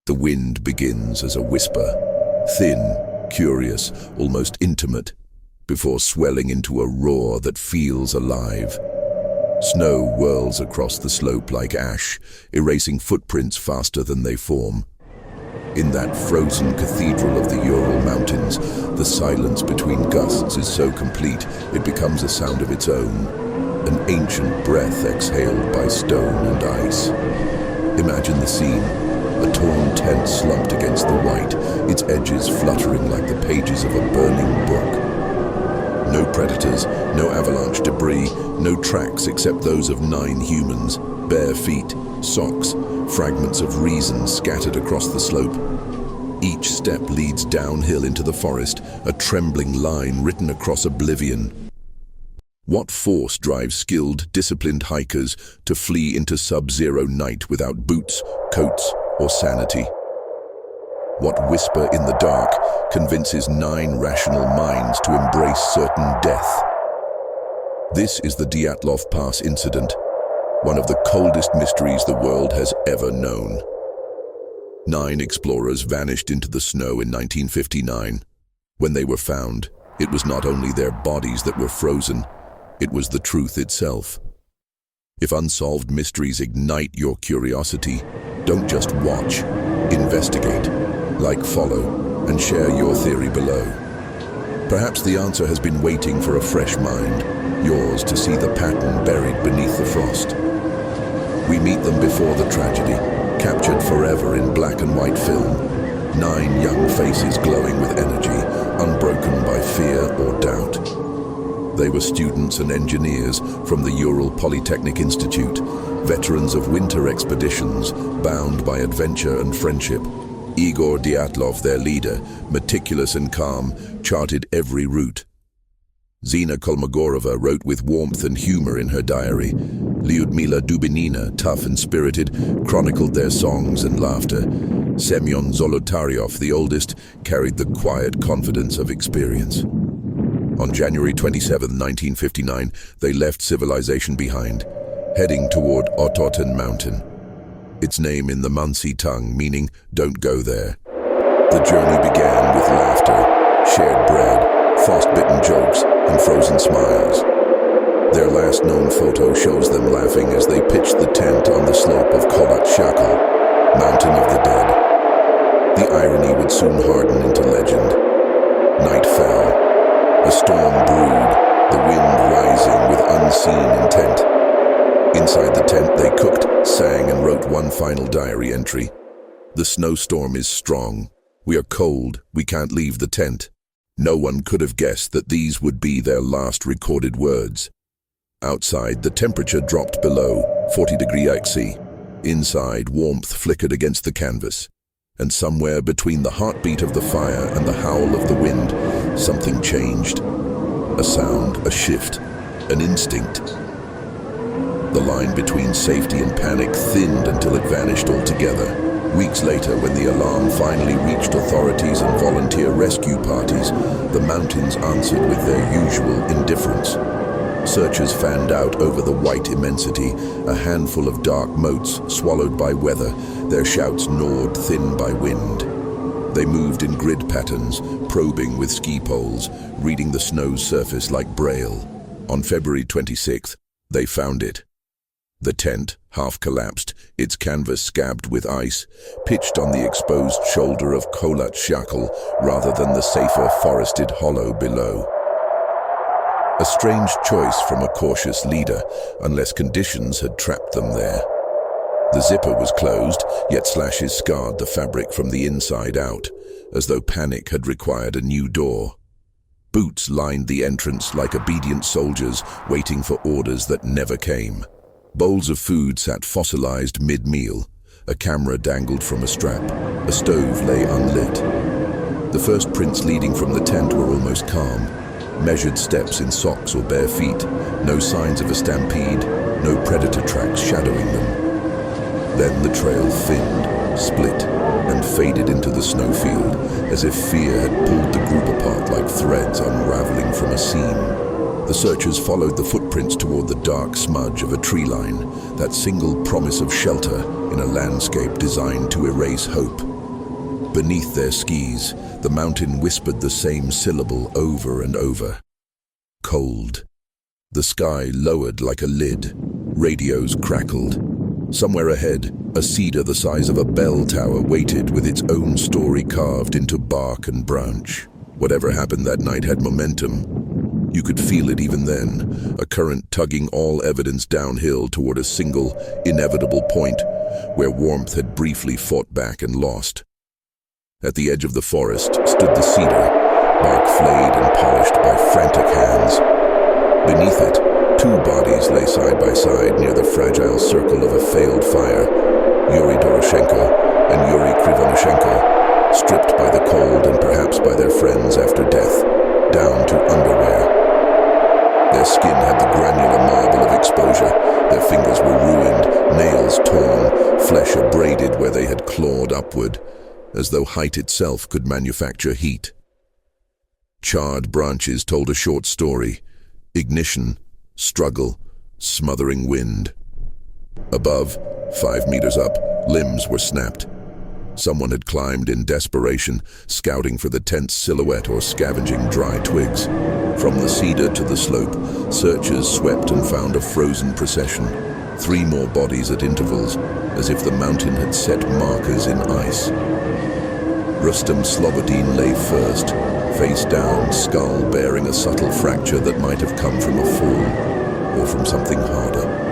The wind begins as a whisper, thin, curious, almost intimate, before swelling into a roar that feels alive. Snow whirls across the slope like ash, erasing footprints faster than they form. In that frozen cathedral of the Ural Mountains, the silence between gusts is so complete it becomes a sound of its own, an ancient breath exhaled by stone and ice. Imagine the scene. A torn tent slumped against the white, its edges fluttering like the pages of a burning book. No predators, no avalanche debris, no tracks except those of 9 humans, bare feet, socks, fragments of reason scattered across the slope. Each step leads downhill into the forest, a trembling line written across oblivion. What force drives skilled, disciplined hikers to flee into sub-zero night without boots, coats, or sanity? What whisper in the dark convinces 9 rational minds to embrace certain death? This is the Dyatlov Pass incident, one of the coldest mysteries the world has ever known. 9 explorers vanished into the snow in 1959. When they were found, it was not only their bodies that were frozen, it was the truth itself. If unsolved mysteries ignite your curiosity, don't just watch, investigate, like, follow, and share your theory below. Perhaps the answer has been waiting for a fresh mind, yours to see the pattern buried beneath the frost. We meet them before the tragedy, captured forever in black and white film. 9 young faces glowing with energy, unbroken by fear or doubt. They were students and engineers from the Ural Polytechnic Institute, veterans of winter expeditions, bound by adventure and friendship. Igor Dyatlov, their leader, meticulous and calm, charted every route. Zina Kolmogorova wrote with warmth and humor in her diary. Lyudmila Dubinina, tough and spirited, chronicled their songs and laughter. Semyon Zolotaryov, the oldest, carried the quiet confidence of experience. On January 27, 1959, they left civilization behind, heading toward Ototen Mountain. Its name in the Munsi tongue meaning, "don't go there." The journey began with laughter, shared bread, frost-bitten jokes, and frozen smiles. Their last known photo shows them laughing as they pitched the tent on the slope of Kholat Shakal, Mountain of the Dead. The irony would soon harden into legend. Night fell. A storm brewed, the wind rising with unseen intent. Inside the tent, they cooked, sang, and wrote one final diary entry. "The snowstorm is strong. We are cold. We can't leave the tent." No one could have guessed that these would be their last recorded words. Outside, the temperature dropped below 40°C. Inside, warmth flickered against the canvas. And somewhere between the heartbeat of the fire and the howl of the wind, something changed. A sound, a shift, an instinct. The line between safety and panic thinned until it vanished altogether. Weeks later, when the alarm finally reached authorities and volunteer rescue parties, the mountains answered with their usual indifference. Searchers fanned out over the white immensity, a handful of dark motes swallowed by weather, their shouts gnawed thin by wind. They moved in grid patterns, probing with ski poles, reading the snow's surface like braille. On February 26th, they found it. The tent, half collapsed, its canvas scabbed with ice, pitched on the exposed shoulder of Kholat Shakal rather than the safer forested hollow below. A strange choice from a cautious leader, unless conditions had trapped them there. The zipper was closed, yet slashes scarred the fabric from the inside out, as though panic had required a new door. Boots lined the entrance like obedient soldiers waiting for orders that never came. Bowls of food sat fossilized mid-meal. A camera dangled from a strap. A stove lay unlit. The first prints leading from the tent were almost calm. Measured steps in socks or bare feet. No signs of a stampede. No predator tracks shadowing them. Then the trail thinned, split, and faded into the snowfield, as if fear had pulled the group apart like threads unraveling from a seam. The searchers followed the footprints toward the dark smudge of a tree line, that single promise of shelter in a landscape designed to erase hope. Beneath their skis, the mountain whispered the same syllable over and over. Cold. The sky lowered like a lid. Radios crackled. Somewhere ahead, a cedar the size of a bell tower waited with its own story carved into bark and branch. Whatever happened that night had momentum. You could feel it even then, a current tugging all evidence downhill toward a single, inevitable point where warmth had briefly fought back and lost. At the edge of the forest stood the cedar, bark flayed and polished by frantic hands. Beneath it, two bodies lay side by side near the fragile circle of a failed fire, Yuri Doroshenko and Yuri Krivonishenko, stripped by the cold and perhaps by their friends after death, down to underwear. Their skin had the granular marble of exposure, their fingers were ruined, nails torn, flesh abraded where they had clawed upward, as though height itself could manufacture heat. Charred branches told a short story: ignition, struggle, smothering wind. Above, 5 meters up, limbs were snapped. Someone had climbed in desperation, scouting for the tent's silhouette or scavenging dry twigs. From the cedar to the slope, searchers swept and found a frozen procession. 3 more bodies at intervals, as if the mountain had set markers in ice. Rustam Slobodin lay first, face down, skull bearing a subtle fracture that might have come from a fall, or from something harder.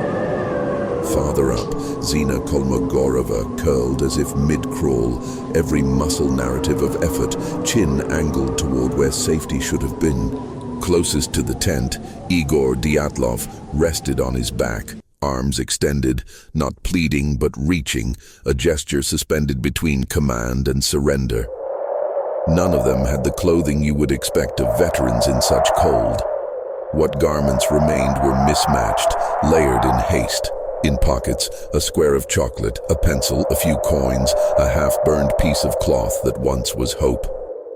Farther up, Zina Kolmogorova curled as if mid-crawl, every muscle narrative of effort, chin angled toward where safety should have been. Closest to the tent, Igor Dyatlov rested on his back, arms extended, not pleading but reaching, a gesture suspended between command and surrender. None of them had the clothing you would expect of veterans in such cold. What garments remained were mismatched, layered in haste. In pockets, a square of chocolate, a pencil, a few coins, a half-burned piece of cloth that once was hope.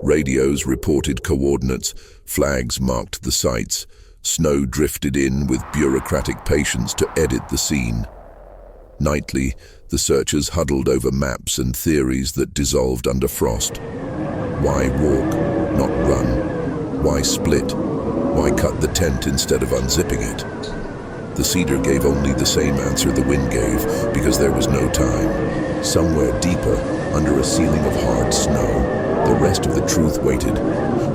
Radios reported coordinates, flags marked the sites. Snow drifted in with bureaucratic patience to edit the scene. Nightly, the searchers huddled over maps and theories that dissolved under frost. Why walk, not run? Why split? Why cut the tent instead of unzipping it? The cedar gave only the same answer the wind gave, because there was no time. Somewhere deeper, under a ceiling of hard snow, the rest of the truth waited,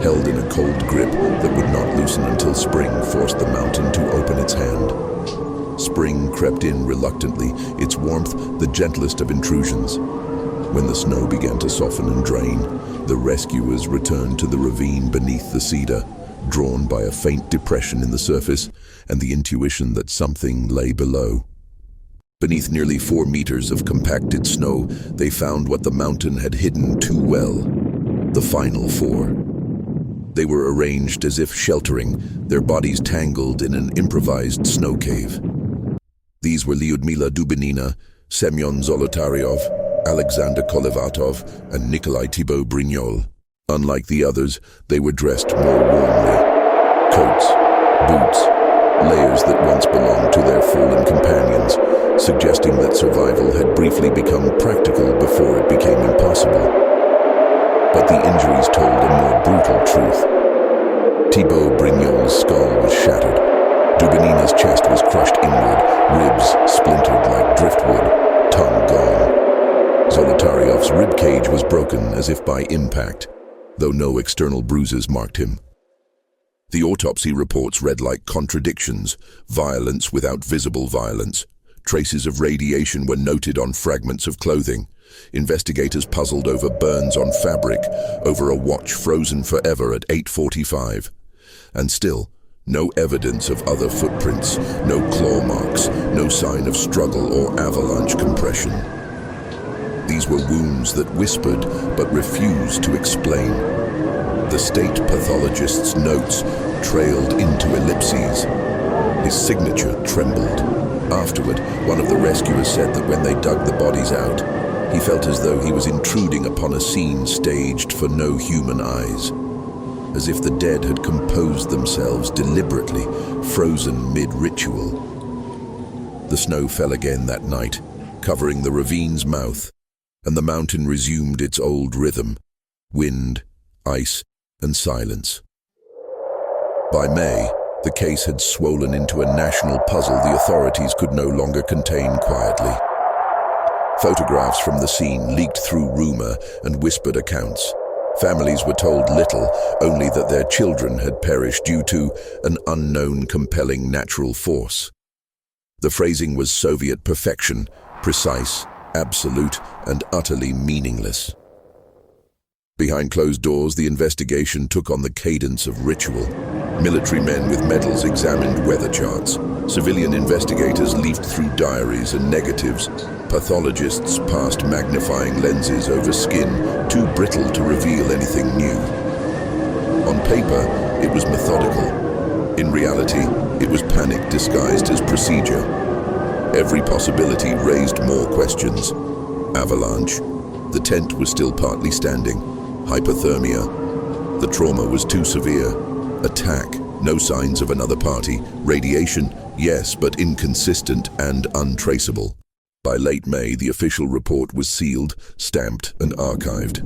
held in a cold grip that would not loosen until spring forced the mountain to open its hand. Spring crept in reluctantly, its warmth the gentlest of intrusions. When the snow began to soften and drain, the rescuers returned to the ravine beneath the cedar, drawn by a faint depression in the surface and the intuition that something lay below. Beneath nearly 4 meters of compacted snow, they found what the mountain had hidden too well: the final 4. They were arranged as if sheltering, their bodies tangled in an improvised snow cave. These were Lyudmila Dubinina, Semyon Zolotaryov, Alexander Kolevatov, and Nikolai Thibaut Brignol. Unlike the others, they were dressed more warmly. Coats, boots, layers that once belonged to their fallen companions, suggesting that survival had briefly become practical before it became impossible. But the injuries told a more brutal truth. Thibaut Brignol's skull was shattered. Dubinina's chest was crushed inward, ribs splintered like driftwood, tongue gone. Zolotaryov's ribcage was broken as if by impact, though no external bruises marked him. The autopsy reports read like contradictions: violence without visible violence. Traces of radiation were noted on fragments of clothing. Investigators puzzled over burns on fabric, over a watch frozen forever at 8:45. And still, no evidence of other footprints, no claw marks, no sign of struggle or avalanche compression. These were wounds that whispered but refused to explain. The state pathologist's notes trailed into ellipses. His signature trembled. Afterward, one of the rescuers said that when they dug the bodies out, he felt as though he was intruding upon a scene staged for no human eyes, as if the dead had composed themselves deliberately, frozen mid-ritual. The snow fell again that night, covering the ravine's mouth. and the mountain resumed its old rhythm: wind, ice, and silence. By May, the case had swollen into a national puzzle the authorities could no longer contain quietly. Photographs from the scene leaked through rumor and whispered accounts. Families were told little, only that their children had perished due to an unknown compelling natural force. The phrasing was Soviet perfection, precise, absolute, and utterly meaningless. Behind closed doors, the investigation took on the cadence of ritual. Military men with medals examined weather charts. Civilian investigators leafed through diaries and negatives. Pathologists passed magnifying lenses over skin too brittle to reveal anything new. On paper, it was methodical. In reality, it was panic disguised as procedure. Every possibility raised more questions. Avalanche. The tent was still partly standing. Hypothermia. The trauma was too severe. Attack. No signs of another party. Radiation. Yes, but inconsistent and untraceable. By late May, the official report was sealed, stamped, and archived.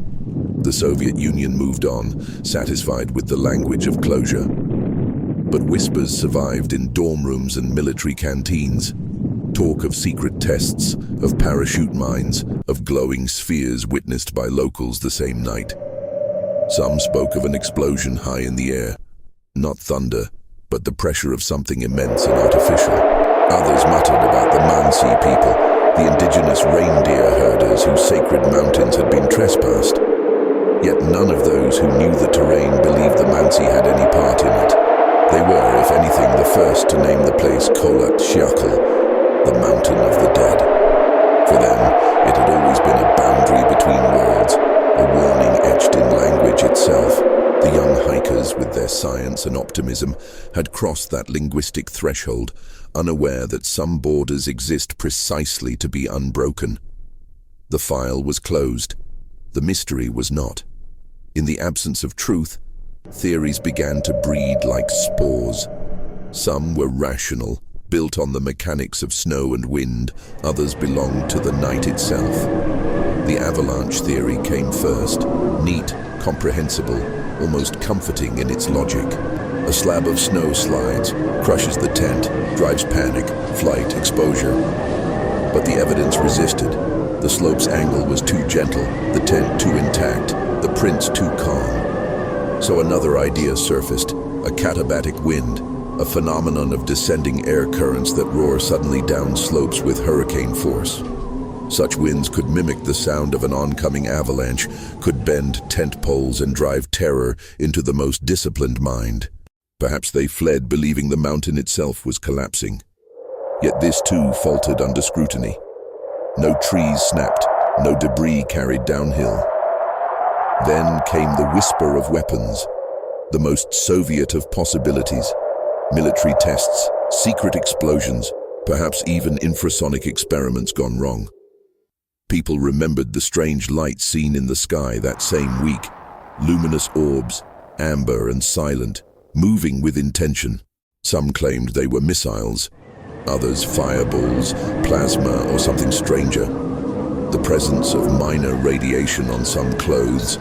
The Soviet Union moved on, satisfied with the language of closure. But whispers survived in dorm rooms and military canteens. Talk of secret tests, of parachute mines, of glowing spheres witnessed by locals the same night. Some spoke of an explosion high in the air. Not thunder, but the pressure of something immense and artificial. Others muttered about the Mansi people, the indigenous reindeer herders whose sacred mountains had been trespassed. Yet none of those who knew the terrain believed the Mansi had any part in it. They were, if anything, the first to name the place Kholat Syakhl, the mountain of the dead. For them, it had always been a boundary between worlds, a warning etched in language itself. The young hikers, with their science and optimism, had crossed that linguistic threshold, unaware that some borders exist precisely to be unbroken. The file was closed. The mystery was not. In the absence of truth, theories began to breed like spores. Some were rational, built on the mechanics of snow and wind. Others belonged to the night itself. The avalanche theory came first, neat, comprehensible, almost comforting in its logic. A slab of snow slides, crushes the tent, drives panic, flight, exposure. But the evidence resisted. The slope's angle was too gentle, the tent too intact, the prints too calm. So another idea surfaced, a katabatic wind, a phenomenon of descending air currents that roar suddenly down slopes with hurricane force. Such winds could mimic the sound of an oncoming avalanche, could bend tent poles and drive terror into the most disciplined mind. Perhaps they fled, believing the mountain itself was collapsing. Yet this too faltered under scrutiny. No trees snapped, no debris carried downhill. Then came the whisper of weapons, the most Soviet of possibilities. Military tests, secret explosions, perhaps even infrasonic experiments gone wrong. People remembered the strange light seen in the sky that same week. Luminous orbs, amber and silent, moving with intention. Some claimed they were missiles, others fireballs, plasma, or something stranger. The presence of minor radiation on some clothes,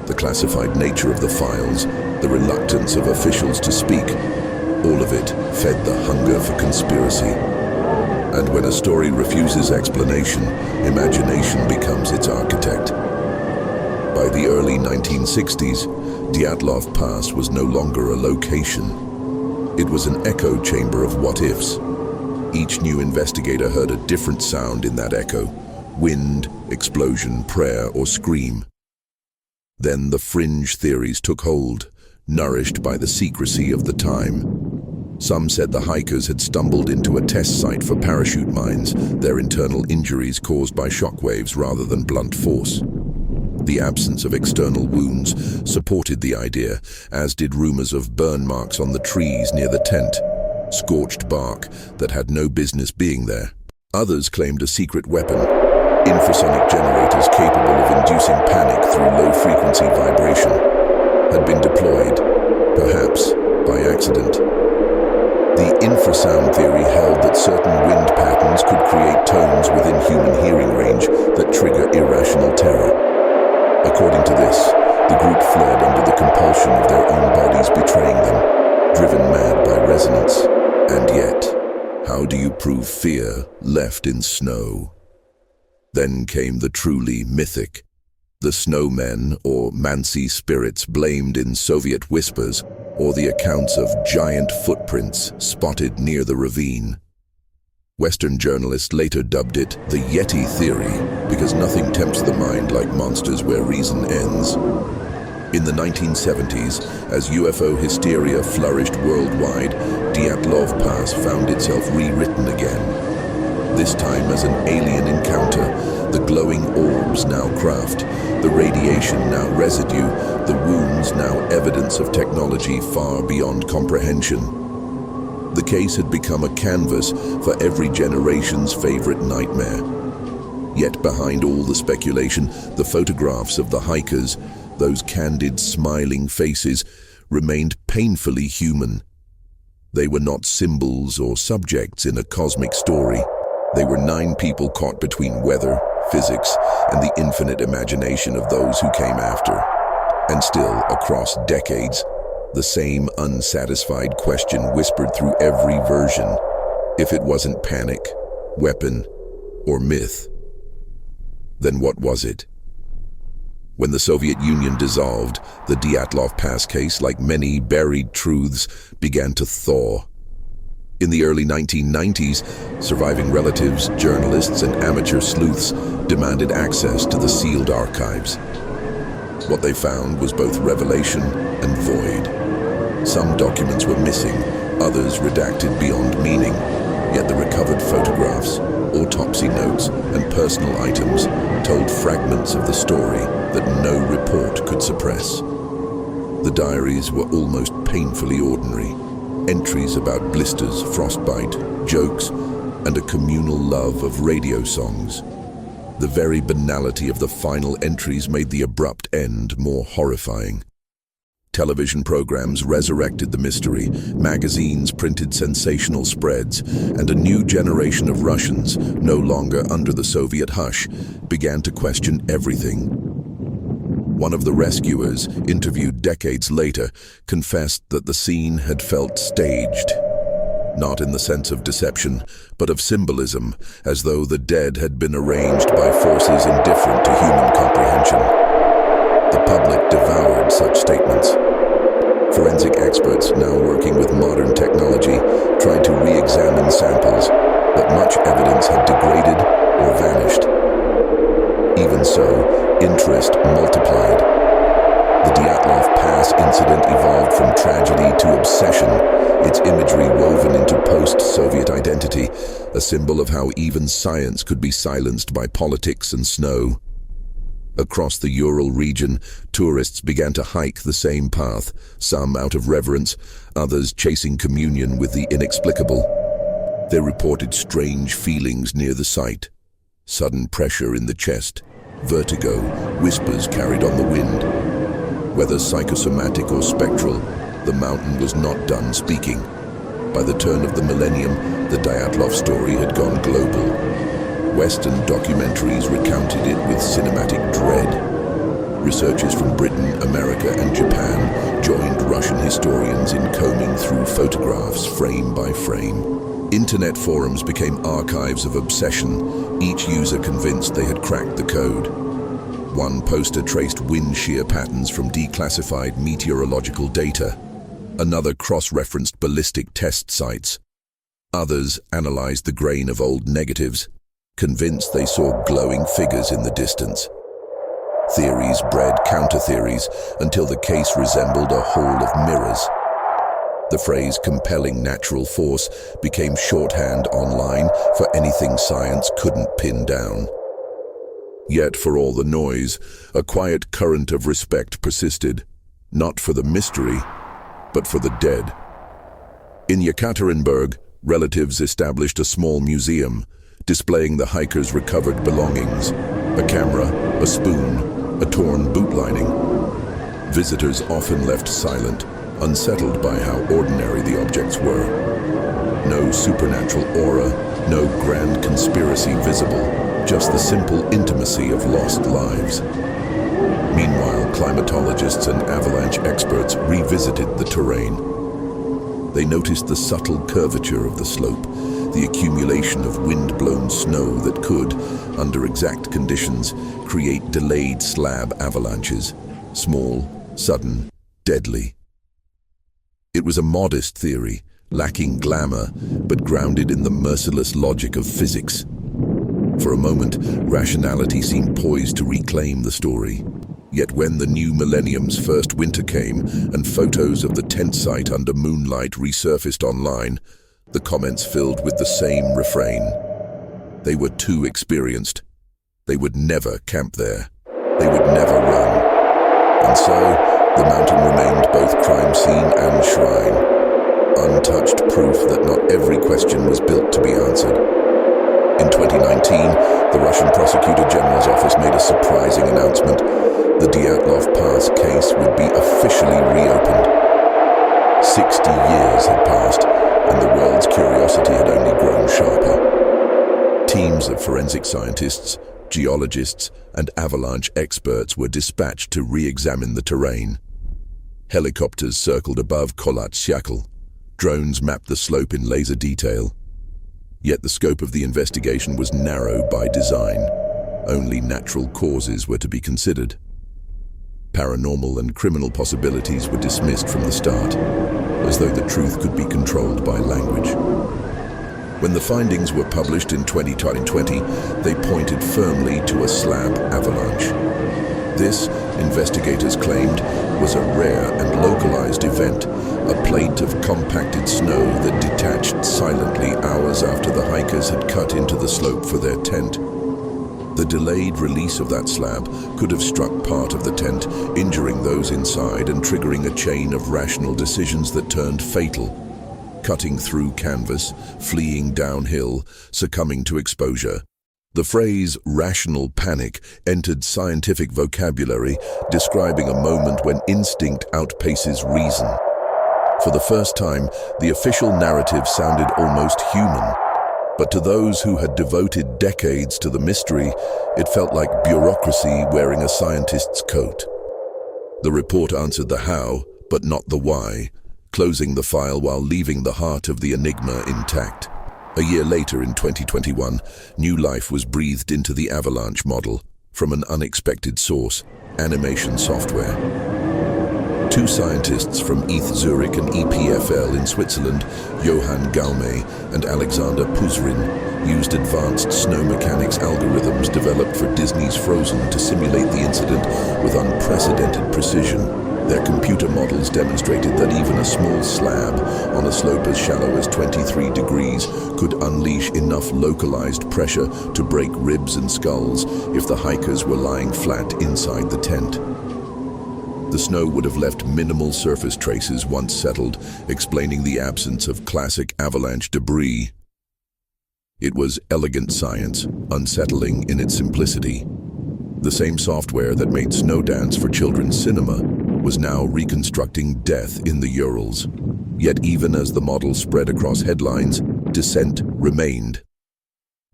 the classified nature of the files, the reluctance of officials to speak, all of it fed the hunger for conspiracy. And when a story refuses explanation, imagination becomes its architect. By the early 1960s, Dyatlov Pass was no longer a location. It was an echo chamber of what-ifs. Each new investigator heard a different sound in that echo: wind, explosion, prayer, or scream. Then the fringe theories took hold, nourished by the secrecy of the time. Some said the hikers had stumbled into a test site for parachute mines, their internal injuries caused by shockwaves rather than blunt force. The absence of external wounds supported the idea, as did rumors of burn marks on the trees near the tent, scorched bark that had no business being there. Others claimed a secret weapon, infrasonic generators capable of inducing panic through low-frequency vibration, had been deployed, perhaps by accident. The infrasound theory held that certain wind patterns could create tones within human hearing range that trigger irrational terror. According to this, the group fled under the compulsion of their own bodies betraying them, driven mad by resonance. And yet, how do you prove fear left in snow? Then came the truly mythic. The snowmen, or Mansi spirits blamed in Soviet whispers, or the accounts of giant footprints spotted near the ravine. Western journalists later dubbed it the Yeti theory because nothing tempts the mind like monsters where reason ends. In the 1970s, as UFO hysteria flourished worldwide, Dyatlov Pass found itself rewritten again. This time as an alien encounter, the glowing orbs now craft, the radiation now residue, the wounds now evidence of technology far beyond comprehension. The case had become a canvas for every generation's favorite nightmare. Yet behind all the speculation, the photographs of the hikers, those candid, smiling faces, remained painfully human. They were not symbols or subjects in a cosmic story. They were 9 people caught between weather, physics, and the infinite imagination of those who came after. And still, across decades, the same unsatisfied question whispered through every version. If it wasn't panic, weapon, or myth, then what was it? When the Soviet Union dissolved, the Dyatlov Pass case, like many buried truths, began to thaw. In the early 1990s, surviving relatives, journalists, and amateur sleuths demanded access to the sealed archives. What they found was both revelation and void. Some documents were missing, others redacted beyond meaning, yet the recovered photographs, autopsy notes, and personal items told fragments of the story that no report could suppress. The diaries were almost painfully ordinary. Entries about blisters, frostbite, jokes, and a communal love of radio songs. The very banality of the final entries made the abrupt end more horrifying. Television programs resurrected the mystery, magazines printed sensational spreads, and a new generation of Russians, no longer under the Soviet hush, began to question everything. One of the rescuers, interviewed decades later, confessed that the scene had felt staged. Not in the sense of deception, but of symbolism, as though the dead had been arranged by forces indifferent to human comprehension. The public devoured such statements. Forensic experts, now working with modern technology, tried to re-examine samples, but much evidence had degraded or vanished. Even so, interest multiplied. The Dyatlov Pass incident evolved from tragedy to obsession, its imagery woven into post-Soviet identity, a symbol of how even science could be silenced by politics and snow. Across the Ural region, tourists began to hike the same path, some out of reverence, others chasing communion with the inexplicable. They reported strange feelings near the site, sudden pressure in the chest, vertigo, whispers carried on the wind. Whether psychosomatic or spectral, the mountain was not done speaking. By the turn of the millennium, the Dyatlov story had gone global. Western documentaries recounted it with cinematic dread. Researchers from Britain, America, and Japan joined Russian historians in combing through photographs frame by frame. Internet forums became archives of obsession, each user convinced they had cracked the code. One poster traced wind shear patterns from declassified meteorological data. Another cross-referenced ballistic test sites. Others analyzed the grain of old negatives, convinced they saw glowing figures in the distance. Theories bred counter-theories until the case resembled a hall of mirrors. The phrase compelling natural force became shorthand online for anything science couldn't pin down. Yet for all the noise, a quiet current of respect persisted, not for the mystery, but for the dead. In Yekaterinburg, relatives established a small museum, displaying the hikers' recovered belongings, a camera, a spoon, a torn boot lining. Visitors often left silent, unsettled by how ordinary the objects were. No supernatural aura, no grand conspiracy visible, just the simple intimacy of lost lives. Meanwhile, climatologists and avalanche experts revisited the terrain. They noticed the subtle curvature of the slope, the accumulation of wind-blown snow that could, under exact conditions, create delayed slab avalanches, small, sudden, deadly. It was a modest theory, lacking glamour, but grounded in the merciless logic of physics. For a moment, rationality seemed poised to reclaim the story. Yet when the new millennium's first winter came and photos of the tent site under moonlight resurfaced online, the comments filled with the same refrain. They were too experienced. They would never camp there. They would never run. And so, the mountain remained both crime scene and shrine. Untouched proof that not every question was built to be answered. In 2019, the Russian Prosecutor General's office made a surprising announcement. The Dyatlov Pass case would be officially reopened. 60 years had passed, and the world's curiosity had only grown sharper. Teams of forensic scientists, geologists, and avalanche experts were dispatched to re-examine the terrain. Helicopters circled above Kholat Syakhl. Drones mapped the slope in laser detail. Yet the scope of the investigation was narrow by design. Only natural causes were to be considered. Paranormal and criminal possibilities were dismissed from the start, as though the truth could be controlled by language. When the findings were published in 2020, they pointed firmly to a slab avalanche. This, investigators claimed, was a rare and localized event, a plate of compacted snow that detached silently hours after the hikers had cut into the slope for their tent. The delayed release of that slab could have struck part of the tent, injuring those inside and triggering a chain of rational decisions that turned fatal. Cutting through canvas, fleeing downhill, succumbing to exposure. The phrase rational panic entered scientific vocabulary, describing a moment when instinct outpaces reason. For the first time, the official narrative sounded almost human. But to those who had devoted decades to the mystery, it felt like bureaucracy wearing a scientist's coat. The report answered the how, but not the why, closing the file while leaving the heart of the enigma intact. A year later, in 2021, new life was breathed into the Avalanche model from an unexpected source, animation software. Two scientists from ETH Zurich and EPFL in Switzerland, Johann Gaume and Alexander Puzrin, used advanced snow mechanics algorithms developed for Disney's Frozen to simulate the incident with unprecedented precision. Their computer models demonstrated that even a small slab on a slope as shallow as 23 degrees could unleash enough localized pressure to break ribs and skulls if the hikers were lying flat inside the tent. The snow would have left minimal surface traces once settled, explaining the absence of classic avalanche debris. It was elegant science, unsettling in its simplicity. The same software that made snow dance for children's cinema was now reconstructing death in the Urals. Yet even as the model spread across headlines, dissent remained.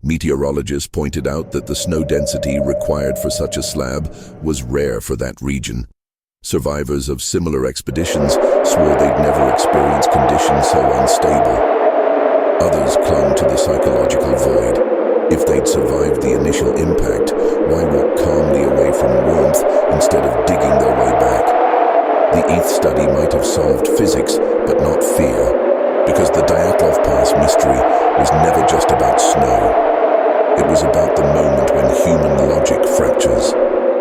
Meteorologists pointed out that the snow density required for such a slab was rare for that region. Survivors of similar expeditions swore they'd never experienced conditions so unstable. Others clung to the psychological void. If they'd survived the initial impact, why walk calmly away from warmth instead of digging their way back? The ETH study might have solved physics, but not fear, because the Dyatlov Pass mystery was never just about snow. It was about the moment when human logic fractures,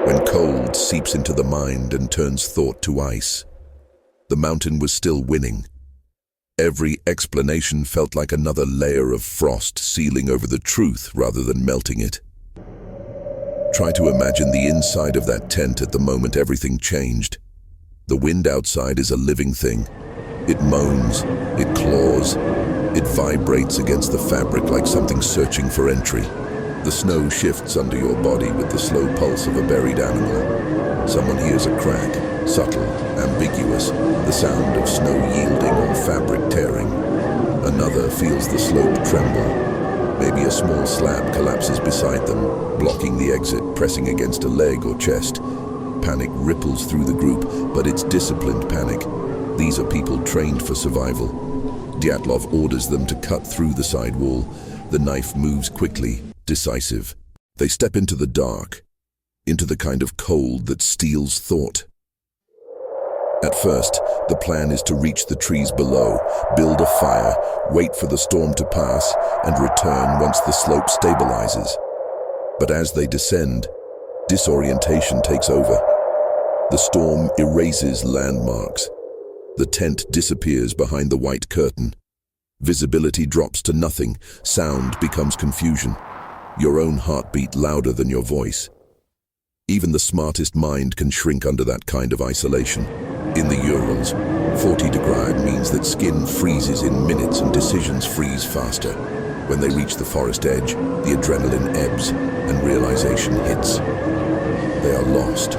when cold seeps into the mind and turns thought to ice. The mountain was still winning. Every explanation felt like another layer of frost sealing over the truth rather than melting it. Try to imagine the inside of that tent at the moment everything changed. The wind outside is a living thing. It moans, it claws, it vibrates against the fabric like something searching for entry. The snow shifts under your body with the slow pulse of a buried animal. Someone hears a crack, subtle, ambiguous, the sound of snow yielding or fabric tearing. Another feels the slope tremble. Maybe a small slab collapses beside them, blocking the exit, pressing against a leg or chest. Panic ripples through the group, but it's disciplined panic. These are people trained for survival. Dyatlov orders them to cut through the side wall. The knife moves quickly, decisive. They step into the dark, into the kind of cold that steals thought. At first, the plan is to reach the trees below, build a fire, wait for the storm to pass, and return once the slope stabilizes. But as they descend, disorientation takes over. The storm erases landmarks. The tent disappears behind the white curtain. Visibility drops to nothing. Sound becomes confusion. Your own heartbeat louder than your voice. Even the smartest mind can shrink under that kind of isolation. In the Urals, 40 degrees means that skin freezes in minutes and decisions freeze faster. When they reach the forest edge, the adrenaline ebbs and realization hits. They are lost.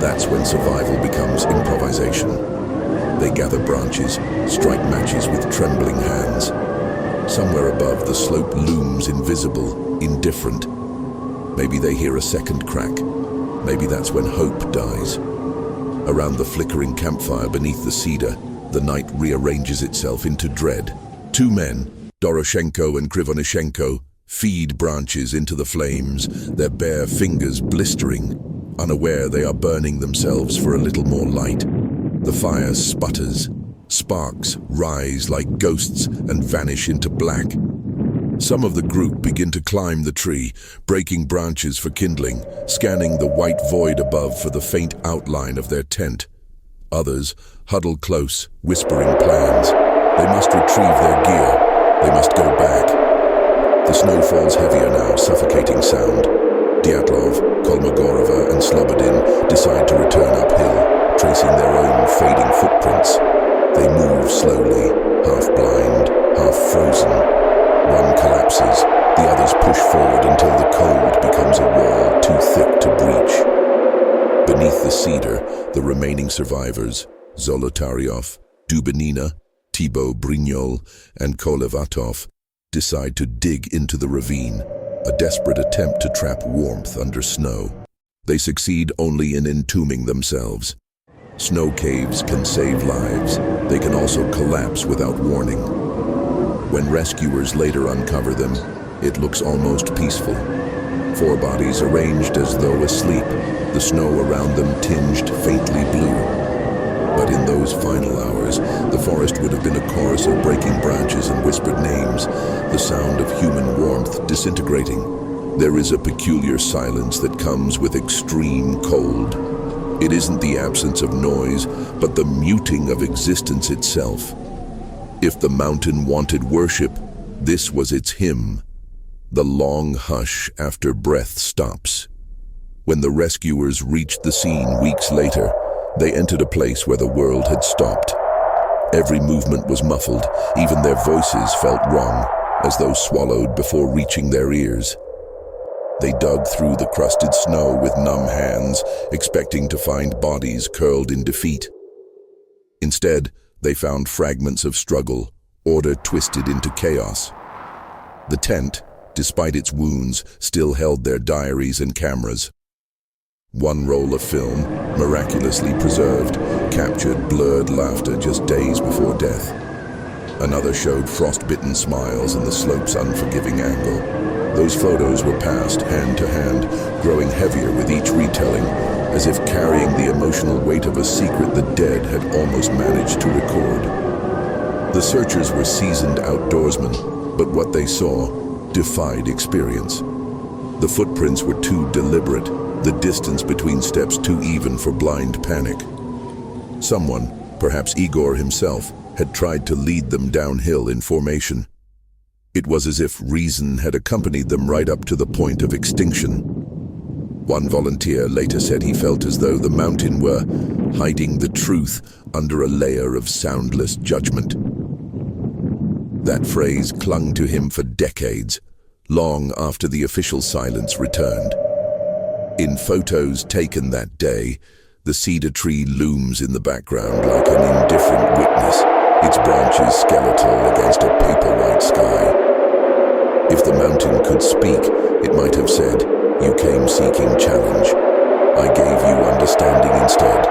That's when survival becomes improvisation. They gather branches, strike matches with trembling hands. Somewhere above, the slope looms invisible, indifferent. Maybe they hear a second crack. Maybe that's when hope dies. Around the flickering campfire beneath the cedar, the night rearranges itself into dread. Two men, Doroshenko and Krivonishenko, feed branches into the flames, their bare fingers blistering, unaware they are burning themselves for a little more light. The fire sputters. Sparks rise like ghosts and vanish into black. Some of the group begin to climb the tree, breaking branches for kindling, scanning the white void above for the faint outline of their tent. Others huddle close, whispering plans. They must retrieve their gear. They must go back. The snow falls heavier now, suffocating sound. Dyatlov, Kolmogorova, and Slobodin decide to return uphill, tracing their own fading footprints. They move slowly, half blind, half frozen. One collapses, the others push forward until the cold becomes a wall too thick to breach. Beneath the cedar, the remaining survivors, Zolotaryov, Dubinina, Thibaut Brignol, and Kolevatov, decide to dig into the ravine, a desperate attempt to trap warmth under snow. They succeed only in entombing themselves. Snow caves can save lives. They can also collapse without warning. When rescuers later uncover them, it looks almost peaceful. Four bodies arranged as though asleep, the snow around them tinged faintly blue. But in those final hours, the forest would have been a chorus of breaking branches and whispered names, the sound of human warmth disintegrating. There is a peculiar silence that comes with extreme cold. It isn't the absence of noise, but the muting of existence itself. If the mountain wanted worship, this was its hymn, the long hush after breath stops. When the rescuers reached the scene weeks later, they entered a place where the world had stopped. Every movement was muffled, even their voices felt wrong, as though swallowed before reaching their ears. They dug through the crusted snow with numb hands, expecting to find bodies curled in defeat. Instead, they found fragments of struggle, order twisted into chaos. The tent, despite its wounds, still held their diaries and cameras. One roll of film, miraculously preserved, captured blurred laughter just days before death. Another showed frostbitten smiles in the slope's unforgiving angle. Those photos were passed hand to hand, growing heavier with each retelling, as if carrying the emotional weight of a secret the dead had almost managed to record. The searchers were seasoned outdoorsmen, but what they saw defied experience. The footprints were too deliberate, the distance between steps too even for blind panic. Someone, perhaps Igor himself, had tried to lead them downhill in formation. It was as if reason had accompanied them right up to the point of extinction. One volunteer later said he felt as though the mountain were hiding the truth under a layer of soundless judgment. That phrase clung to him for decades. long after the official silence returned. In photos taken that day, the cedar tree looms in the background like an indifferent witness, its branches skeletal against a paper-white sky. If the mountain could speak, it might have said, "You came seeking challenge. I gave you understanding instead.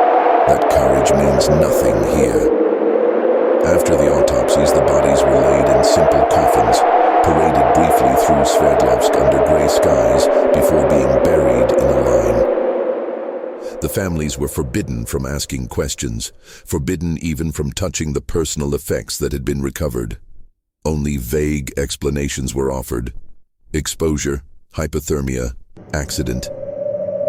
That courage means nothing here." After the autopsies, the bodies were laid in simple coffins, paraded briefly through Sverdlovsk under gray skies before being buried in a line. The families were forbidden from asking questions, forbidden even from touching the personal effects that had been recovered. Only vague explanations were offered. Exposure, hypothermia, accident.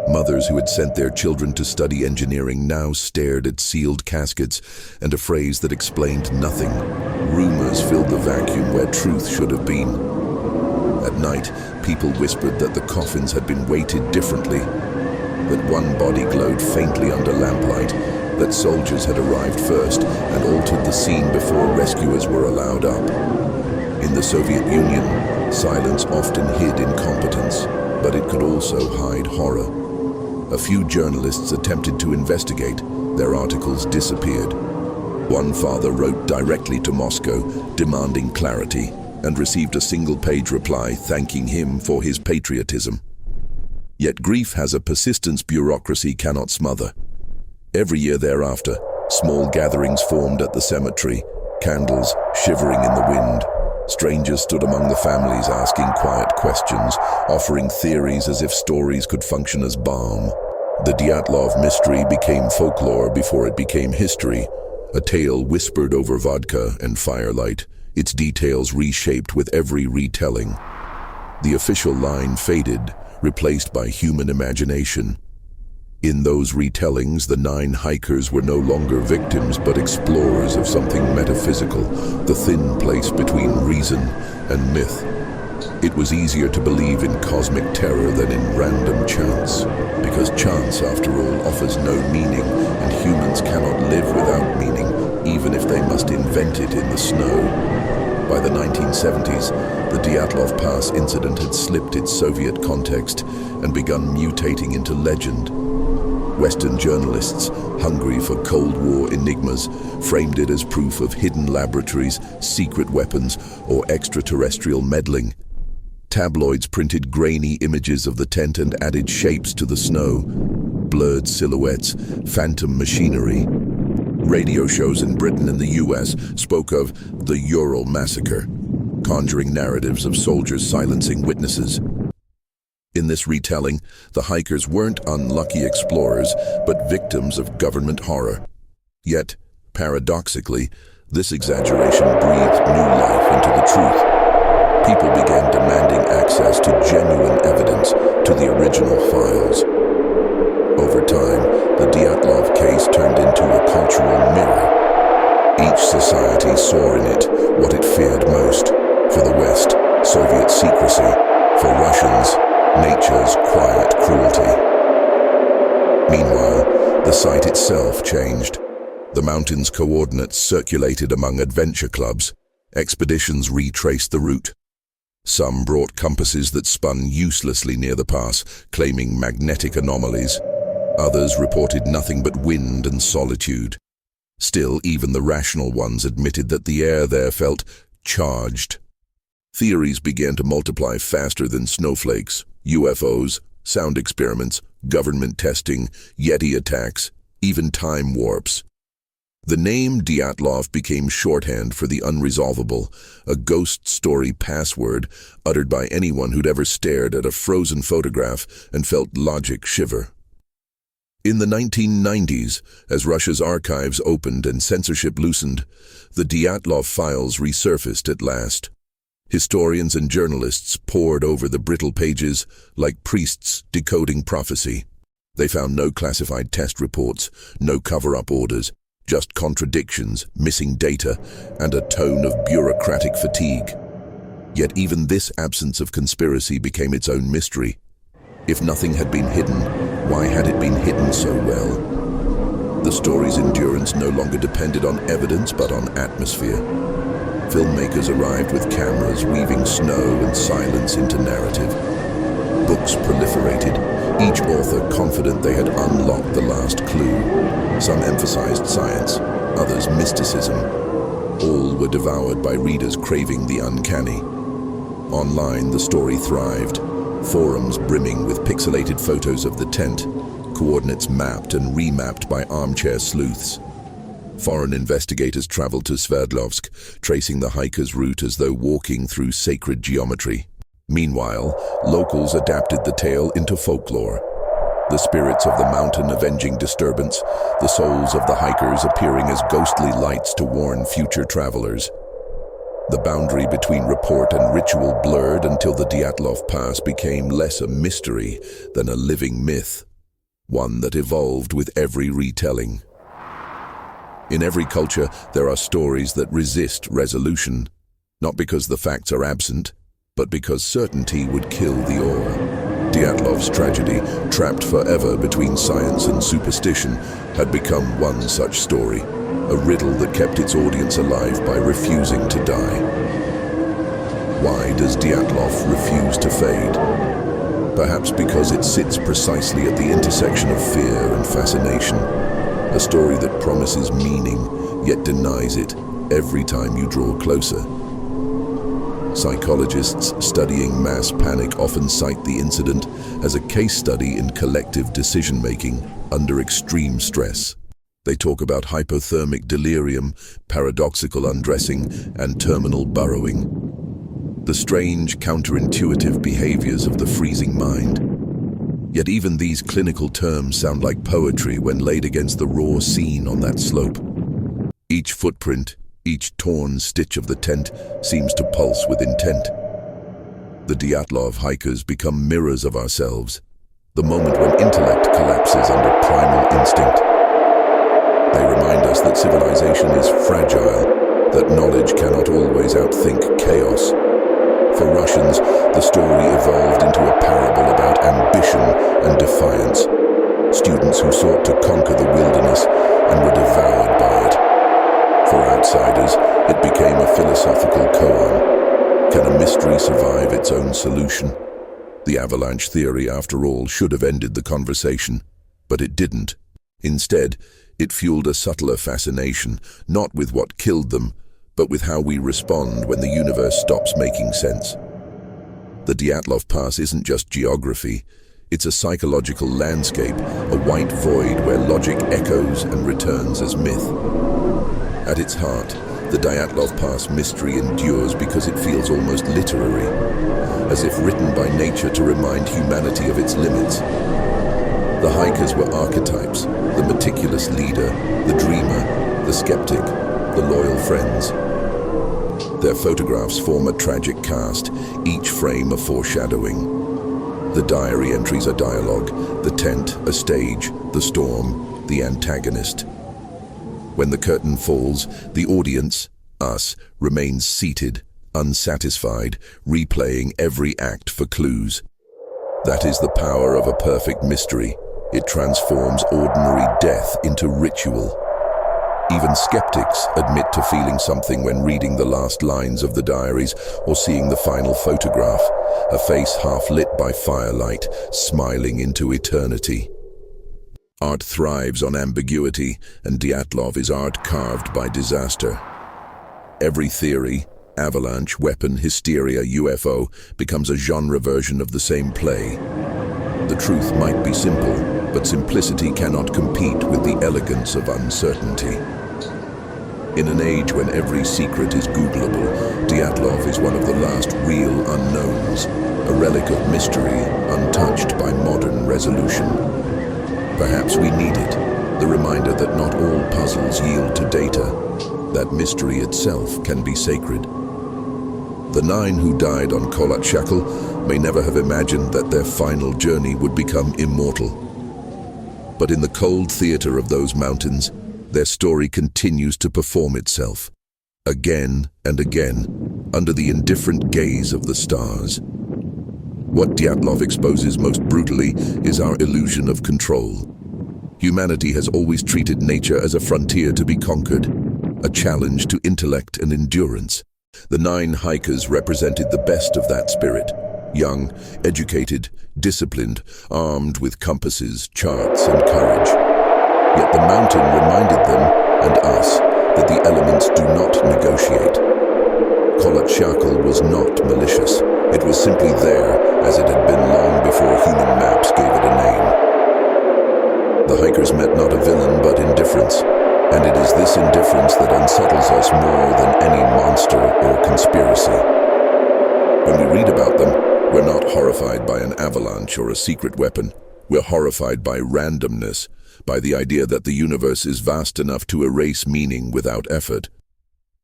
Mothers who had sent their children to study engineering now stared at sealed caskets and a phrase that explained nothing. Rumors filled the vacuum where truth should have been. At night, people whispered that the coffins had been weighted differently, that one body glowed faintly under lamplight, that soldiers had arrived first and altered the scene before rescuers were allowed up. In the Soviet Union, silence often hid incompetence, but it could also hide horror. A few journalists attempted to investigate. Their articles disappeared. One father wrote directly to Moscow, demanding clarity, and received a single-page reply thanking him for his patriotism. Yet grief has a persistence bureaucracy cannot smother. Every year thereafter, small gatherings formed at the cemetery, candles shivering in the wind. Strangers stood among the families asking quiet questions, offering theories as if stories could function as balm. The Dyatlov mystery became folklore before it became history, a tale whispered over vodka and firelight, its details reshaped with every retelling. The official line faded, replaced by human imagination. In those retellings, the 9 hikers were no longer victims but explorers of something metaphysical, the thin place between reason and myth. It was easier to believe in cosmic terror than in random chance, because chance, after all, offers no meaning, and humans cannot live without meaning, even if they must invent it in the snow. By the 1970s, the Dyatlov Pass incident had slipped its Soviet context and begun mutating into legend. Western journalists, hungry for Cold War enigmas, framed it as proof of hidden laboratories, secret weapons, or extraterrestrial meddling. Tabloids printed grainy images of the tent and added shapes to the snow, blurred silhouettes, phantom machinery. Radio shows in Britain and the US spoke of the Ural massacre, conjuring narratives of soldiers silencing witnesses. In this retelling, the hikers weren't unlucky explorers, but victims of government horror. Yet, paradoxically, this exaggeration breathed new life into the truth. People began demanding access to genuine evidence, to the original files. Over time, the Dyatlov case turned into a cultural mirror. Each society saw in it what it feared most. For the West, Soviet secrecy. For Russians, nature's quiet cruelty. Meanwhile, the site itself changed. The mountain's coordinates circulated among adventure clubs. Expeditions retraced the route. Some brought compasses that spun uselessly near the pass, claiming magnetic anomalies. Others reported nothing but wind and solitude. Still, even the rational ones admitted that the air there felt charged. Theories began to multiply faster than snowflakes. UFOs, sound experiments, government testing, Yeti attacks, even time warps. The name Dyatlov became shorthand for the unresolvable, a ghost story password uttered by anyone who'd ever stared at a frozen photograph and felt logic shiver. In the 1990s, as Russia's archives opened and censorship loosened, the Dyatlov files resurfaced at last. Historians and journalists pored over the brittle pages like priests decoding prophecy. They found no classified test reports, no cover-up orders, just contradictions, missing data, and a tone of bureaucratic fatigue. Yet even this absence of conspiracy became its own mystery. If nothing had been hidden, why had it been hidden so well? The story's endurance no longer depended on evidence but on atmosphere. Filmmakers arrived with cameras weaving snow and silence into narrative. Books proliferated, each author confident they had unlocked the last clue. Some emphasized science, others mysticism. All were devoured by readers craving the uncanny. Online, the story thrived. Forums brimming with pixelated photos of the tent, coordinates mapped and remapped by armchair sleuths. Foreign investigators traveled to Sverdlovsk, tracing the hikers' route as though walking through sacred geometry. Meanwhile, locals adapted the tale into folklore. The spirits of the mountain avenging disturbance, the souls of the hikers appearing as ghostly lights to warn future travelers. The boundary between report and ritual blurred until the Dyatlov Pass became less a mystery than a living myth, one that evolved with every retelling. In every culture, there are stories that resist resolution, not because the facts are absent, but because certainty would kill the awe. Dyatlov's tragedy, trapped forever between science and superstition, had become one such story, a riddle that kept its audience alive by refusing to die. Why does Dyatlov refuse to fade? Perhaps because it sits precisely at the intersection of fear and fascination, a story that promises meaning, yet denies it every time you draw closer. Psychologists studying mass panic often cite the incident as a case study in collective decision-making under extreme stress. They talk about hypothermic delirium, paradoxical undressing, and terminal burrowing. The strange, counterintuitive behaviors of the freezing mind. Yet even these clinical terms sound like poetry when laid against the raw scene on that slope. Each footprint, each torn stitch of the tent seems to pulse with intent. The Dyatlov hikers become mirrors of ourselves, the moment when intellect collapses under primal instinct. They remind us that civilization is fragile, that knowledge cannot always outthink chaos. For Russians, the story evolved into a parable about ambition and defiance. Students who sought to conquer the wilderness and were devoured by it. For outsiders, it became a philosophical koan. Can a mystery survive its own solution? The Avalanche theory, after all, should have ended the conversation, but it didn't. Instead, it fueled a subtler fascination, not with what killed them, but with how we respond when the universe stops making sense. The Dyatlov Pass isn't just geography, it's a psychological landscape, a white void where logic echoes and returns as myth. At its heart, the Dyatlov Pass mystery endures because it feels almost literary, as if written by nature to remind humanity of its limits. The hikers were archetypes, the meticulous leader, the dreamer, the skeptic, the loyal friends. Their photographs form a tragic cast, each frame a foreshadowing. The diary entries are dialogue, the tent a stage, the storm, the antagonist. When the curtain falls, the audience, us, remains seated, unsatisfied, replaying every act for clues. That is the power of a perfect mystery. It transforms ordinary death into ritual. Even skeptics admit to feeling something when reading the last lines of the diaries or seeing the final photograph, a face half lit by firelight, smiling into eternity. Art thrives on ambiguity, and Dyatlov is art carved by disaster. Every theory, avalanche, weapon, hysteria, UFO, becomes a genre version of the same play. The truth might be simple, but simplicity cannot compete with the elegance of uncertainty. In an age when every secret is Googleable, Dyatlov is one of the last real unknowns, a relic of mystery untouched by modern resolution. Perhaps we need it, the reminder that not all puzzles yield to data, that mystery itself can be sacred. The 9 who died on Kholat Shakhl may never have imagined that their final journey would become immortal. But in the cold theater of those mountains, their story continues to perform itself, again and again, under the indifferent gaze of the stars. What Dyatlov exposes most brutally is our illusion of control. Humanity has always treated nature as a frontier to be conquered, a challenge to intellect and endurance. The 9 hikers represented the best of that spirit. Young, educated, disciplined, armed with compasses, charts, and courage. Yet the mountain reminded them, and us, that the elements do not negotiate. Kholat was not malicious. It was simply there, as it had been long before human maps gave it a name. The hikers met not a villain, but indifference. And it is this indifference that unsettles us more than any monster or conspiracy. When we read about them, we're not horrified by an avalanche or a secret weapon. We're horrified by randomness, by the idea that the universe is vast enough to erase meaning without effort.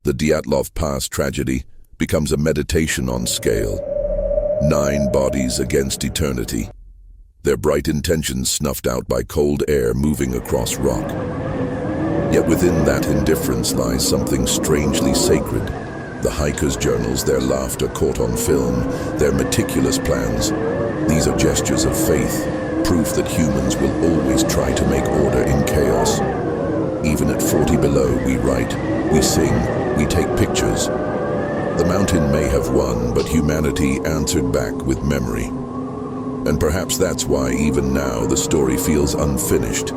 The Dyatlov Pass tragedy becomes a meditation on scale. 9 bodies against eternity. Their bright intentions snuffed out by cold air moving across rock. Yet within that indifference lies something strangely sacred. The hikers' journals, their laughter caught on film, their meticulous plans. These are gestures of faith, proof that humans will always try to make order in chaos. Even at 40 below, we write, we sing, we take pictures. The mountain may have won, but humanity answered back with memory. And perhaps that's why even now the story feels unfinished,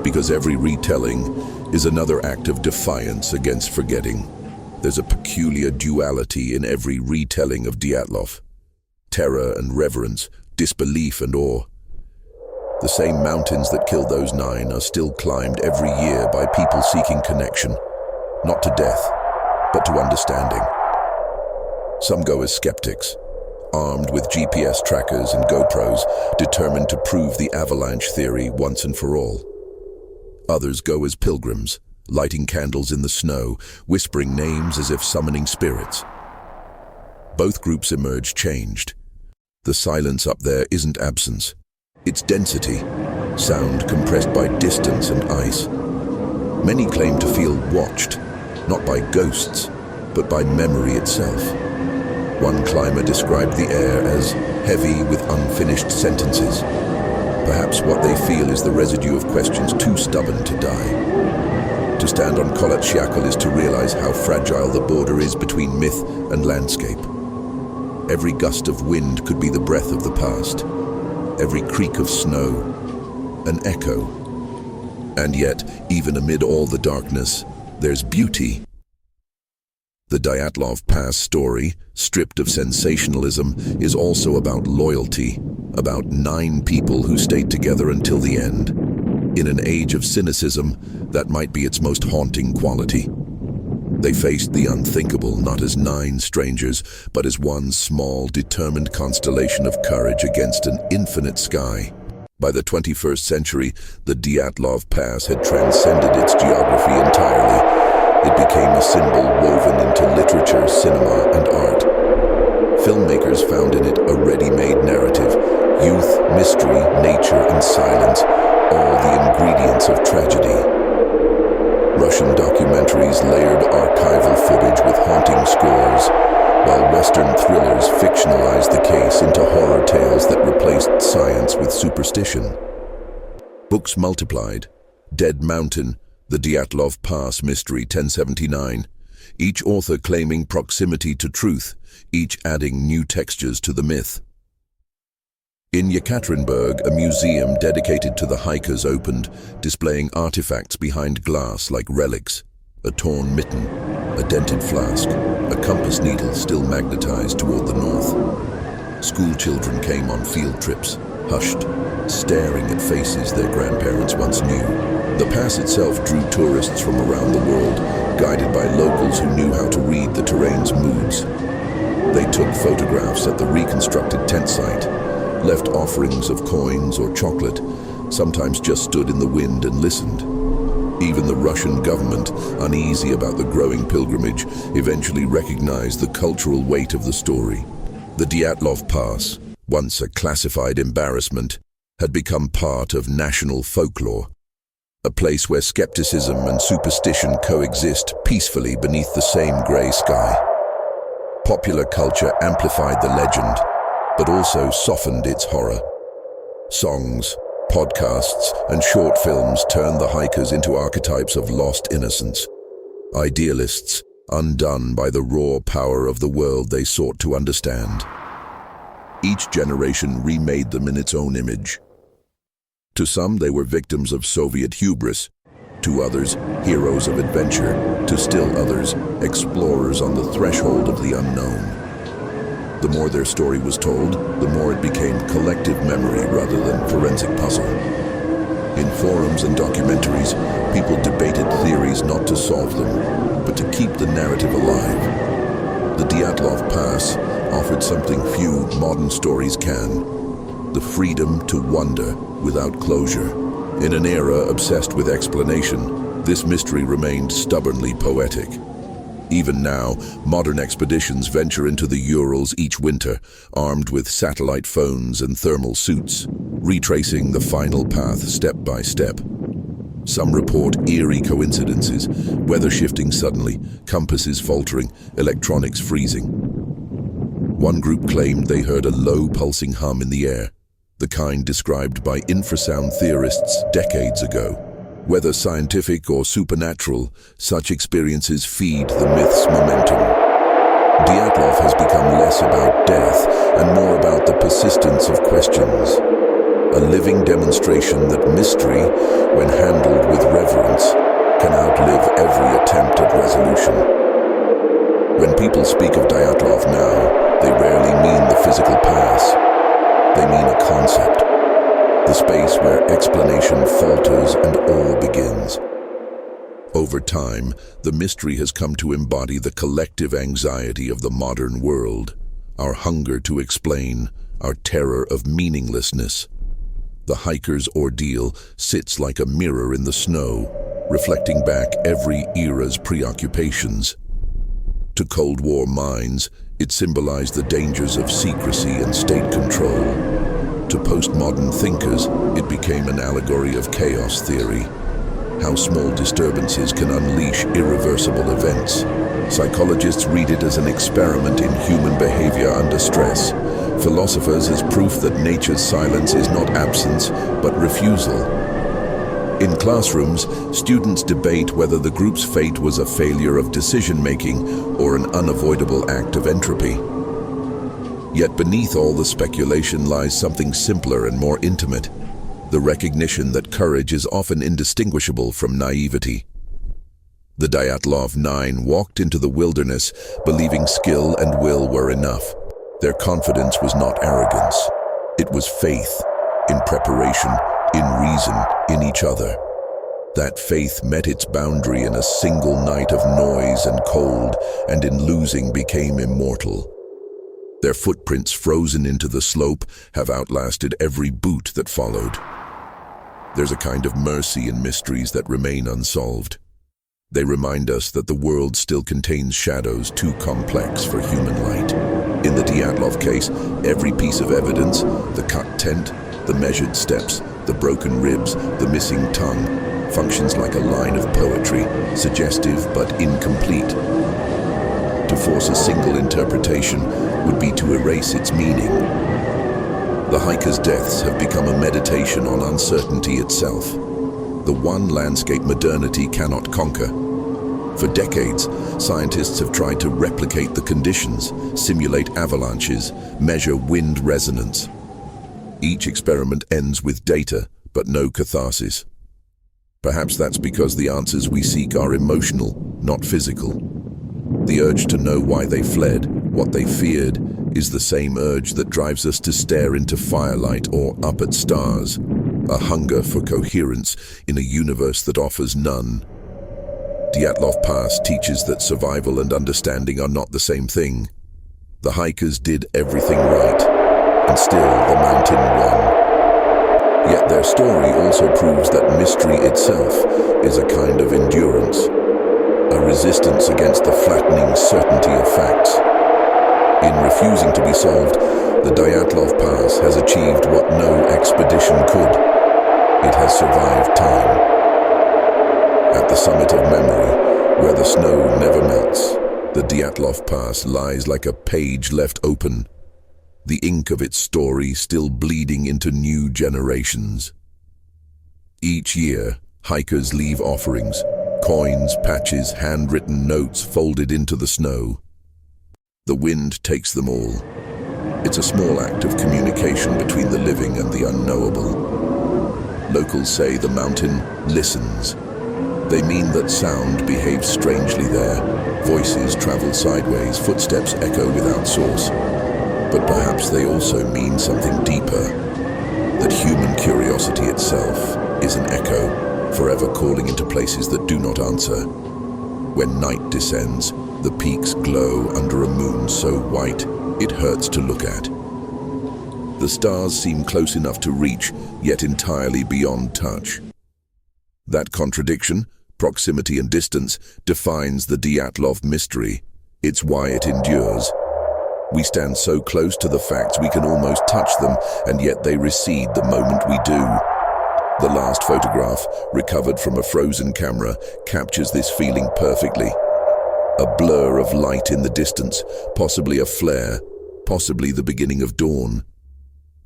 because every retelling is another act of defiance against forgetting. There's a peculiar duality in every retelling of Dyatlov. Terror and reverence, disbelief and awe. The same mountains that killed those 9 are still climbed every year by people seeking connection, not to death, but to understanding. Some go as skeptics, armed with GPS trackers and GoPros, determined to prove the avalanche theory once and for all. Others go as pilgrims, lighting candles in the snow, whispering names as if summoning spirits. Both groups emerge changed. The silence up there isn't absence. It's density, sound compressed by distance and ice. Many claim to feel watched, not by ghosts, but by memory itself. One climber described the air as heavy with unfinished sentences. Perhaps what they feel is the residue of questions too stubborn to die. To stand on Kholat is to realize how fragile the border is between myth and landscape. Every gust of wind could be the breath of the past. Every creak of snow, an echo. And yet, even amid all the darkness, there's beauty. The Dyatlov Pass story, stripped of sensationalism, is also about loyalty, about 9 people who stayed together until the end. In an age of cynicism, that might be its most haunting quality. They faced the unthinkable not as 9 strangers, but as one small, determined constellation of courage against an infinite sky. By the 21st century, the Dyatlov Pass had transcended its geography entirely. It became a symbol woven into literature, cinema, and art. Filmmakers found in it a ready-made narrative, youth, mystery, nature, and silence, all the ingredients of tragedy. Russian documentaries layered archival footage with haunting scores, while Western thrillers fictionalized the case into horror tales that replaced science with superstition. Books multiplied. Dead Mountain, The Dyatlov Pass Mystery 1079, each author claiming proximity to truth, each adding new textures to the myth. In Yekaterinburg, a museum dedicated to the hikers opened, displaying artifacts behind glass like relics, a torn mitten, a dented flask, a compass needle still magnetized toward the north. School children came on field trips, hushed, staring at faces their grandparents once knew. The pass itself drew tourists from around the world, guided by locals who knew how to read the terrain's moods. They took photographs at the reconstructed tent site, left offerings of coins or chocolate, sometimes just stood in the wind and listened. Even the Russian government, uneasy about the growing pilgrimage, eventually recognized the cultural weight of the story. The Dyatlov Pass, once a classified embarrassment, had become part of national folklore, a place where skepticism and superstition coexist peacefully beneath the same gray sky. Popular culture amplified the legend, but also softened its horror. Songs, podcasts, and short films turned the hikers into archetypes of lost innocence. Idealists, undone by the raw power of the world they sought to understand. Each generation remade them in its own image. To some, they were victims of Soviet hubris. To others, heroes of adventure. To still others, explorers on the threshold of the unknown. The more their story was told, the more it became collective memory rather than forensic puzzle. In forums and documentaries, people debated theories not to solve them, but to keep the narrative alive. The Dyatlov Pass offered something few modern stories can: the freedom to wonder without closure. In an era obsessed with explanation, this mystery remained stubbornly poetic. Even now, modern expeditions venture into the Urals each winter, armed with satellite phones and thermal suits, retracing the final path step by step. Some report eerie coincidences, weather shifting suddenly, compasses faltering, electronics freezing. One group claimed they heard a low pulsing hum in the air, the kind described by infrasound theorists decades ago. Whether scientific or supernatural, such experiences feed the myth's momentum. Dyatlov has become less about death and more about the persistence of questions. A living demonstration that mystery, when handled with reverence, can outlive every attempt at resolution. When people speak of Dyatlov now, they rarely mean the physical pass. They mean a concept. The space where explanation falters and awe begins. Over time, the mystery has come to embody the collective anxiety of the modern world, our hunger to explain, our terror of meaninglessness. The hiker's ordeal sits like a mirror in the snow, reflecting back every era's preoccupations. To Cold War minds, it symbolized the dangers of secrecy and state control. To postmodern thinkers, it became an allegory of chaos theory, how small disturbances can unleash irreversible events. Psychologists read it as an experiment in human behavior under stress. Philosophers as proof that nature's silence is not absence, but refusal. In classrooms, students debate whether the group's fate was a failure of decision-making or an unavoidable act of entropy. Yet beneath all the speculation lies something simpler and more intimate, the recognition that courage is often indistinguishable from naivety. The Dyatlov Nine walked into the wilderness believing skill and will were enough. Their confidence was not arrogance. It was faith in preparation, in reason, in each other. That faith met its boundary in a single night of noise and cold, and in losing became immortal. Their footprints frozen into the slope have outlasted every boot that followed. There's a kind of mercy in mysteries that remain unsolved. They remind us that the world still contains shadows too complex for human light. In the Dyatlov case, every piece of evidence, the cut tent, the measured steps, the broken ribs, the missing tongue, functions like a line of poetry, suggestive but incomplete. To force a single interpretation would be to erase its meaning. The hikers' deaths have become a meditation on uncertainty itself, the one landscape modernity cannot conquer. For decades, scientists have tried to replicate the conditions, simulate avalanches, measure wind resonance. Each experiment ends with data, but no catharsis. Perhaps that's because the answers we seek are emotional, not physical. The urge to know why they fled, what they feared, is the same urge that drives us to stare into firelight or up at stars, a hunger for coherence in a universe that offers none. Dyatlov Pass teaches that survival and understanding are not the same thing. The hikers did everything right, and still the mountain won. Yet their story also proves that mystery itself is a kind of endurance, a resistance against the flattening certainty of facts. In refusing to be solved, the Dyatlov Pass has achieved what no expedition could. It has survived time. At the summit of memory, where the snow never melts, the Dyatlov Pass lies like a page left open, the ink of its story still bleeding into new generations. Each year, hikers leave offerings, Coins, patches, handwritten notes folded into the snow. The wind takes them all. It's a small act of communication between the living and the unknowable. Locals say the mountain listens. They mean that sound behaves strangely there. Voices travel sideways, footsteps echo without source. But perhaps they also mean something deeper, that human curiosity itself is an echo, forever calling into places that do not answer. When night descends, the peaks glow under a moon so white it hurts to look at. The stars seem close enough to reach, yet entirely beyond touch. That contradiction, proximity and distance, defines the Dyatlov mystery. It's why it endures. We stand so close to the facts we can almost touch them, and yet they recede the moment we do. The last photograph, recovered from a frozen camera, captures this feeling perfectly. A blur of light in the distance, possibly a flare, possibly the beginning of dawn.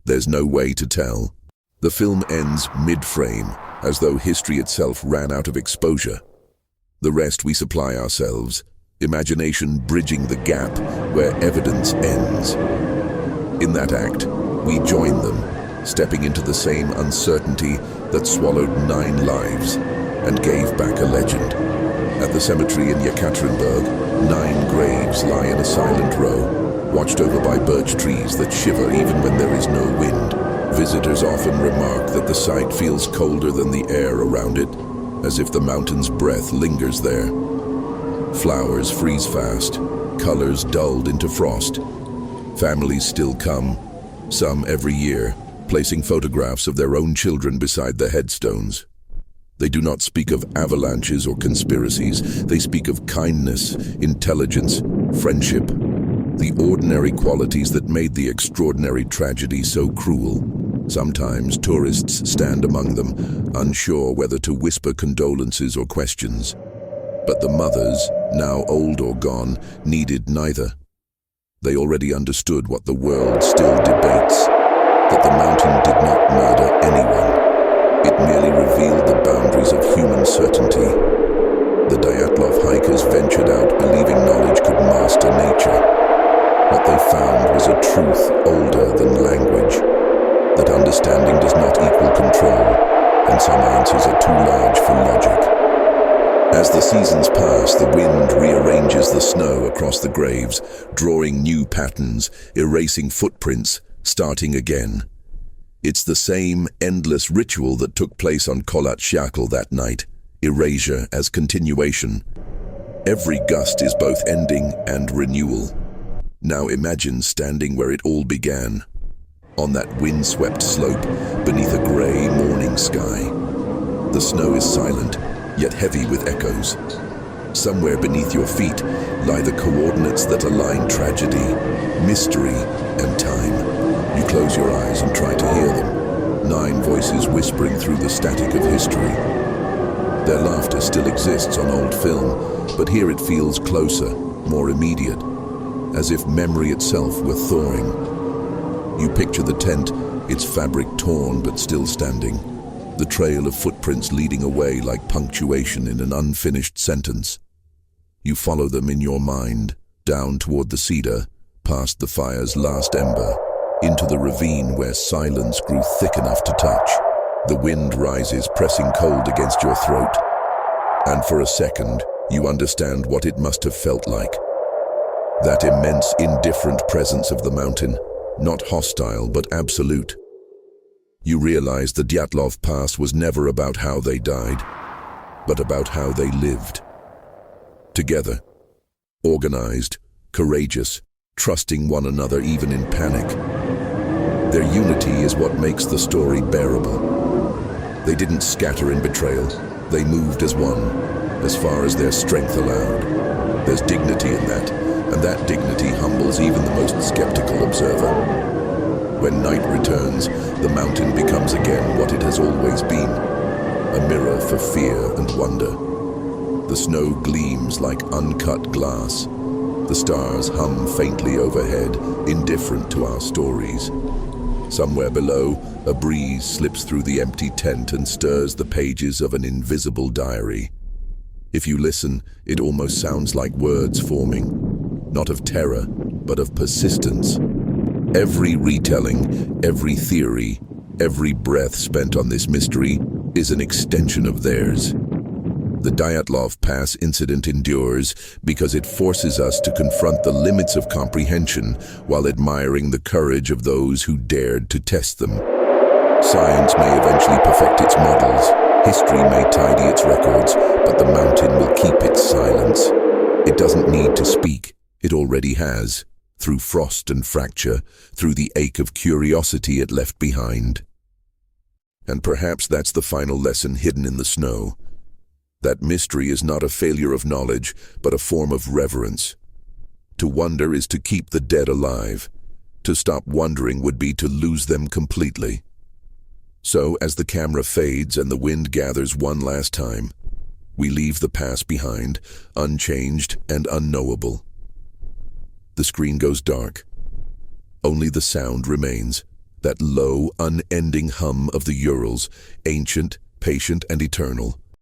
There's no way to tell. The film ends mid-frame, as though history itself ran out of exposure. The rest we supply ourselves, imagination bridging the gap where evidence ends. In that act, we join them, stepping into the same uncertainty that swallowed 9 lives and gave back a legend. At the cemetery in Yekaterinburg, 9 graves lie in a silent row, watched over by birch trees that shiver even when there is no wind. Visitors often remark that the site feels colder than the air around it, as if the mountain's breath lingers there. Flowers freeze fast, colors dulled into frost. Families still come, some every year, placing photographs of their own children beside the headstones. They do not speak of avalanches or conspiracies. They speak of kindness, intelligence, friendship, the ordinary qualities that made the extraordinary tragedy so cruel. Sometimes tourists stand among them, unsure whether to whisper condolences or questions. But the mothers, now old or gone, needed neither. They already understood what the world still debates, that the mountain did not murder anyone. It merely revealed the boundaries of human certainty. The Dyatlov hikers ventured out believing knowledge could master nature. What they found was a truth older than language, that understanding does not equal control, and some answers are too large for logic. As the seasons pass, the wind rearranges the snow across the graves, drawing new patterns, erasing footprints, starting again. It's the same endless ritual that took place on Kholat Syakhl that night, erasure as continuation. Every gust is both ending and renewal. Now imagine standing where it all began, on that windswept slope beneath a grey morning sky. The snow is silent, yet heavy with echoes. Somewhere beneath your feet lie the coordinates that align tragedy, mystery, and time. You close your eyes and try to hear them, 9 voices whispering through the static of history. Their laughter still exists on old film, but here it feels closer, more immediate, as if memory itself were thawing. You picture the tent, its fabric torn but still standing, the trail of footprints leading away like punctuation in an unfinished sentence. You follow them in your mind, down toward the cedar, past the fire's last ember, into the ravine where silence grew thick enough to touch. The wind rises, pressing cold against your throat. And for a second, you understand what it must have felt like. That immense, indifferent presence of the mountain, not hostile but absolute. You realize the Dyatlov Pass was never about how they died, but about how they lived. Together, organized, courageous, trusting one another even in panic. Their unity is what makes the story bearable. They didn't scatter in betrayal. They moved as one, as far as their strength allowed. There's dignity in that, and that dignity humbles even the most skeptical observer. When night returns, the mountain becomes again what it has always been, a mirror for fear and wonder. The snow gleams like uncut glass. The stars hum faintly overhead, indifferent to our stories. Somewhere below, a breeze slips through the empty tent and stirs the pages of an invisible diary. If you listen, it almost sounds like words forming, not of terror, but of persistence. Every retelling, every theory, every breath spent on this mystery is an extension of theirs. The Dyatlov Pass incident endures because it forces us to confront the limits of comprehension while admiring the courage of those who dared to test them. Science may eventually perfect its models, history may tidy its records, but the mountain will keep its silence. It doesn't need to speak, it already has, through frost and fracture, through the ache of curiosity it left behind. And perhaps that's the final lesson hidden in the snow. That mystery is not a failure of knowledge, but a form of reverence. To wonder is to keep the dead alive. To stop wondering would be to lose them completely. So, as the camera fades and the wind gathers one last time, we leave the past behind, unchanged and unknowable. The screen goes dark. Only the sound remains, that low, unending hum of the Urals, ancient, patient, and eternal.